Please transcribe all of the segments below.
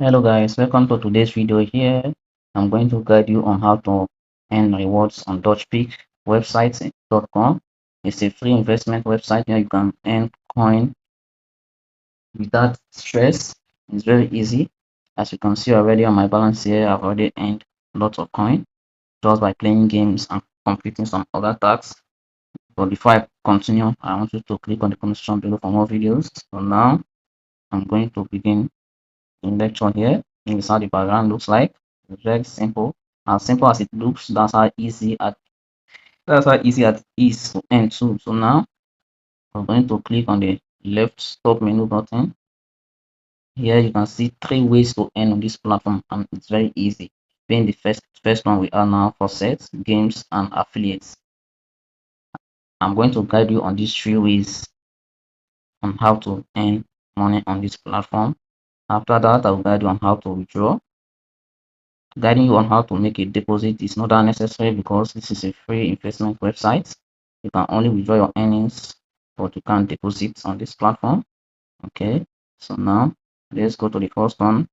Hello guys, welcome to today's video here. I'm going to guide you on how to earn rewards on website.com. It's a free investment website where you can earn coin without stress. It's very easy. As you can see already on my balance here, I've already earned lots of coin just by playing games and completing some other tasks. But before I continue, I want you to click on the comment section below for more videos. So now I'm going to begin in lecture here. This is how the background looks like. It's very simple. As simple as it looks, that's how easy it is to end too. So now we're going to click on the left top menu button. Here you can see three ways to earn on this platform, and it's very easy. Being the first one we are now for sets, games, and affiliates. I'm going to guide you on these three ways on how to earn money on this platform. After that, I'll guide you on how to withdraw. Guiding you on how to make a deposit is not that necessary because this is a free investment website. You can only withdraw your earnings, but you can't deposit on this platform. Okay, so now let's go to the first one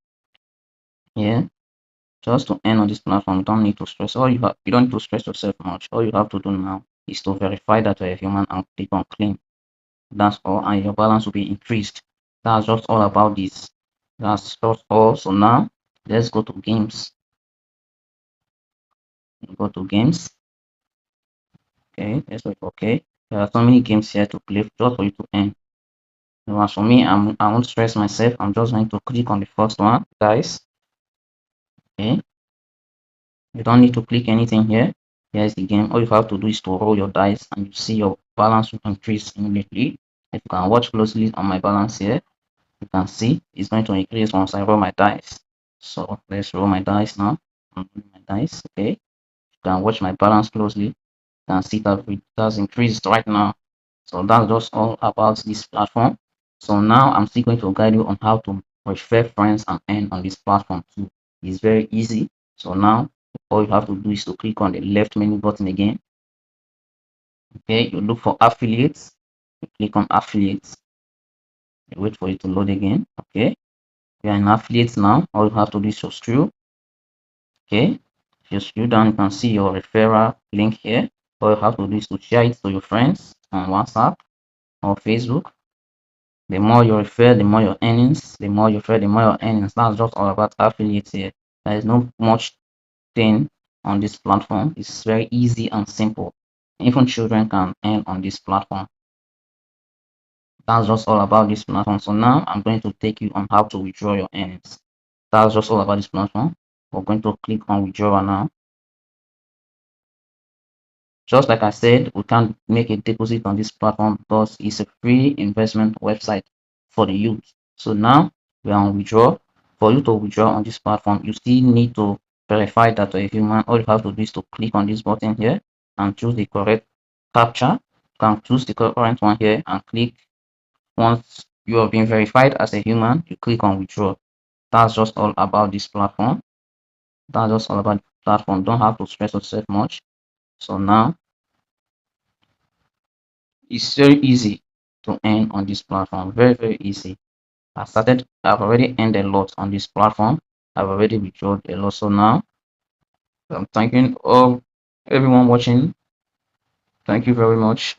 here. Just to earn on this platform, you don't need to stress. You don't need to stress yourself much. All you have to do now is to verify that you're a human and click on claim. That's all, and your balance will be increased. That's just all about this. That's just all. So now let's go to games. Go to games. Okay, let's wait. Okay, there are so many games here to play just for you to earn. So as for me, I won't stress myself. I'm just going to click on the first one, guys. Okay, you don't need to click anything here. Here's the game. All you have to do is to roll your dice, and you see your balance will increase immediately. If you can watch closely on my balance here, you can see it's going to increase once I roll my dice. So let's roll my dice now. I'm rolling my dice. Okay, you can watch my balance closely. You can see that it has increased right now. So that's just all about this platform. So now I'm still going to guide you on how to refer friends and earn on this platform too. It's very easy. So now all you have to do is to click on the left menu button again. Okay, you look for affiliates. You click on affiliates. You wait for it to load again. Okay, we are in affiliates now. All you have to do is to scroll. Okay, if you scroll down, you can see your referral link here. All you have to do is to share it to your friends on WhatsApp or Facebook. The more you refer, the more your earnings. The more you refer, the more your earnings. That's just all about affiliates here. There is no much thing on this platform. It's very easy and simple. Even children can earn on this platform. That's just all about this platform. So now I'm going to take you on how to withdraw your earnings. That's just all about this platform. We're going to click on withdrawal now. Just like I said, we can't make a deposit on this platform because it's a free investment website for the youth. So now we are on withdraw. For you to withdraw on this platform, you still need to verify that you're a human. All you have to do is to click on this button here and choose the correct captcha. You can choose the current one here and click. Once you have been verified as a human, you click on withdraw. That's just all about this platform. That's just all about the platform. Don't have to stress yourself much. So now it's very easy to earn on this platform. Very, very easy. I've already earned a lot on this platform. I've already withdrawn a lot. So now I'm thanking all everyone watching. Thank you very much.